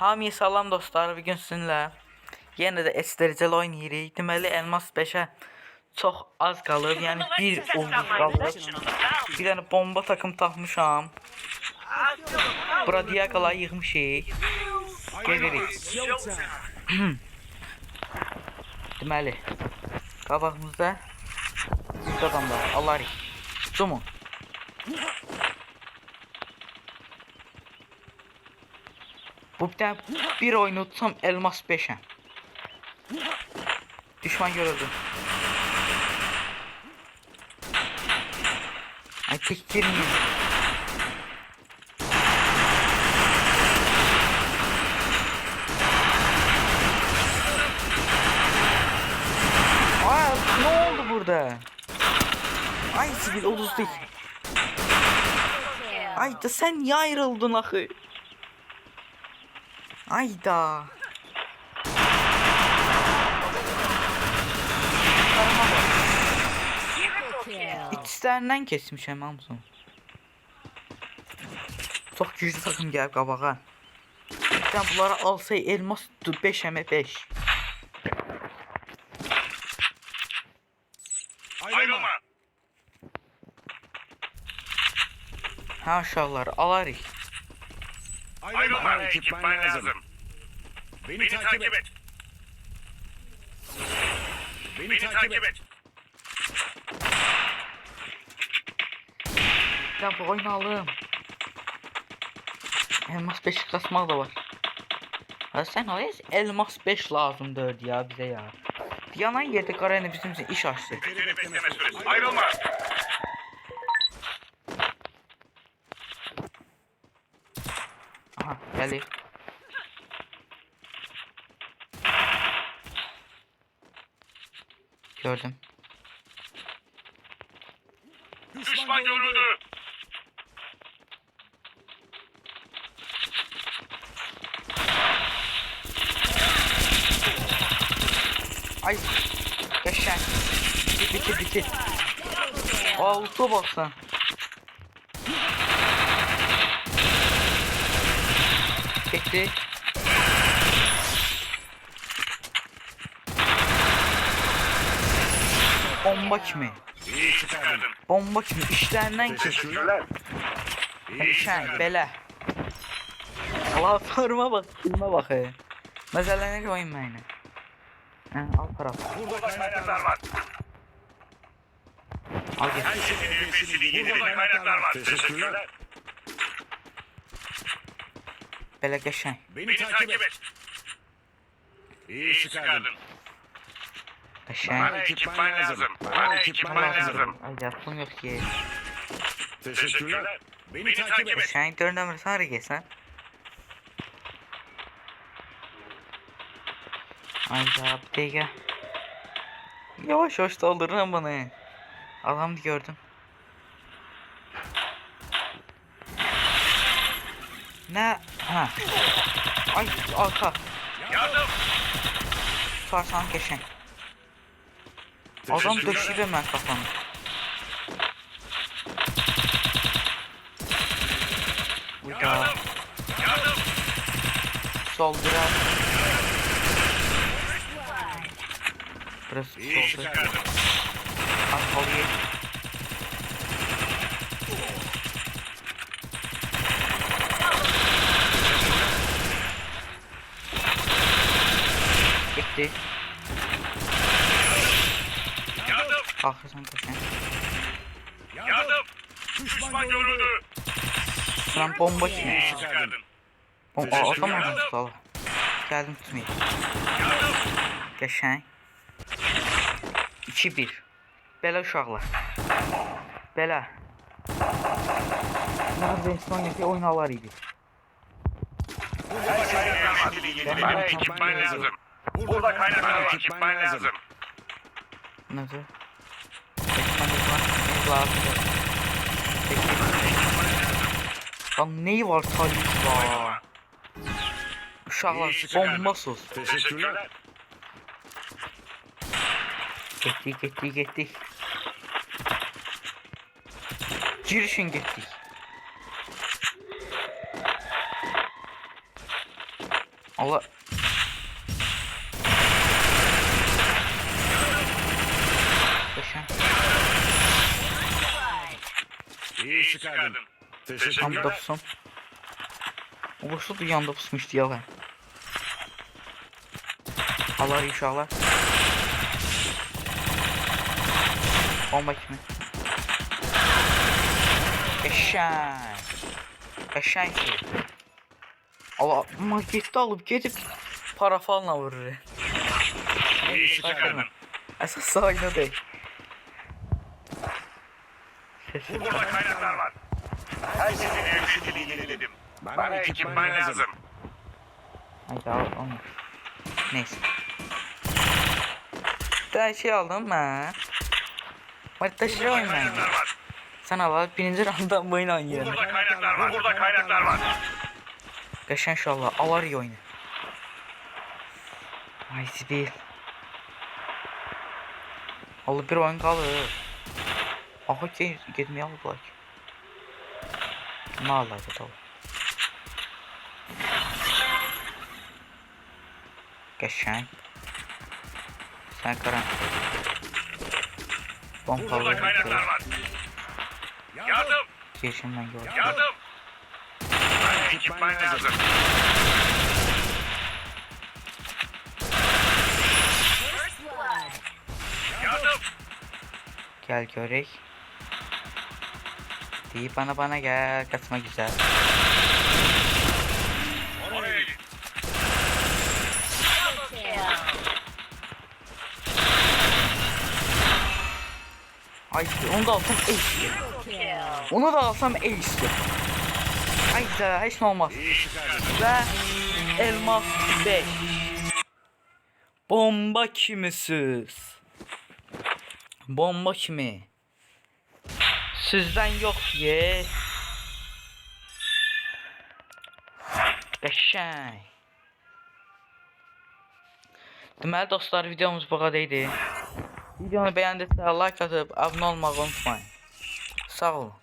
Hamiyə salam dostlar, bugün sizinlə yenə də STRCL oynayırıq. Deməli Elmas 5-ə çox az qalıb, yəni bir ulduz qalıb. Bir dənə bomba takım tapmışam. Bura diaqaları yığmışıq. Gedirik. Deməli qabağımızda bir adamlar alarıq. Dumu. Bu bir oyunu tutsam Elmas 5'e. Düşman görüldü. Ay tek girmiyor. Ay ne oldu burada? Ay sivil oluzdu. Ay da sen niye ayrıldın axı? Ayda. İçlerinden kesmişim hamısını. Çok güçlü takım gəlib qabağa. Sen bunları alsay Elmas 5-5. Ayrılma. Ha aşağılar alarıq. Ayrılma. Ekipman lazım. Beni takip et. Beni takip et. Ya bu oynayalım. Elmas 5 kasmaq da var. Ha sen o Elmas 5 lazımdır ya bize ya. Bir yanan yerde Qarayna bizim için iş açtı. Seni bekleme süresi. Ayrılma. Aha gəlir. Gördüm. Düşman görüldü. Ay. Geçen. Bitir. Altı baksan. Gitti. Bomba kimi? İyi çıkardın. Bomba kimi? İşlerinden ki. Teşekkürler. Geçen belə. Allah sorma bak, filme bak. Məsələni qoyun mənə. Al para. Burada kaynaklar var. Al get. Her şeyin üyesini burada kaynaklar var. Teşekkürler. Belə qəşəng. Beni takip et. İyi çıkardın. Qəşəng. Bana ekipman lazım. Bana ekipman lazım. Ay yaptım yok ki. Teşekkürler. Beni takip et. Qəşəng dörnəmir sarı gəlsən. Ay ya bir dəqiqə. Yavaş doldurun bunu. Adamı gördüm. Ne? Ha. Ay arka. Yardım. Tutarsan qəşəng. Adam döşüyor mən kafanı. Burada. Yardım. Yardım. Sol biraz. Burası İyi soldu. çıkardın. Arkalıya. Gitti. Yardım. Kalkırsan kaçan. Yardım. Düşman görüldü. Lan bomba İyi kimi? çıkardın. Bomba atamadım sala. Geldim tutmayayım. Yardım. Qəşəng. 2-1. Belə uşaqlar. Belə. Nerede İspanya'da oynalar idi. Her şeyin üyesini bana ekipman lazım. Burada kaynaklar var. Ekipman lazım. Nasıl? Ekipmanımız lazım. Peki. Lan neyi var talih var? Uşaqlar bomba sus. Teşekkürler. Getdik. Girişin getdik. Allah. Geçen. İyi çıkardın. Tam Teşekkürler. dostum. O boşu da yanda pusmuştu ya ben. Allah inşallah. Bomba kimi? Eşen. Eşen ki. Allah maketi alıp gidip parafalla vurur. İyi çıkardın. Esas sahne değil. Sesi. Burada kaynaklar var. Herkesin elbisini yeniledim. Bana ekipman lazım. Haydi al onu. Neyse. Daha şey aldım ben. Hatta şey oynayayım. Kaynaklar var. Sen al birinci rounddan bu oyunu oynayalım. Burada kaynaklar var. Burada kaynaklar var. Geçen şu Allah avar iyi oyunu. Ay Sibil. Allah bir oyun kalır. Aha ki gitmeye aldılar. Ne alaydı tabi. Geçen. Sen karan. Burada Pompalı. kaynaklar var. Yardım. Geçimden gördüm. Yardım. Bana ekipman lazım. Yardım. Gel görek. Deyip bana gel. Kaçma güzel. Oraya git. Ay onu da alsam ace. Onu da alsam ace. Ay güzel hiç ne olmaz. İyi çıkardın. Ve elmas 5. Bomba kimisiz? Bomba kimi? Sizden yok ye. Qəşəng. Deməli dostlar videomuz bu qədər idi. Videonu bəyəndinizsə like atıp abunə olmağı unutmayın. Sağ olun.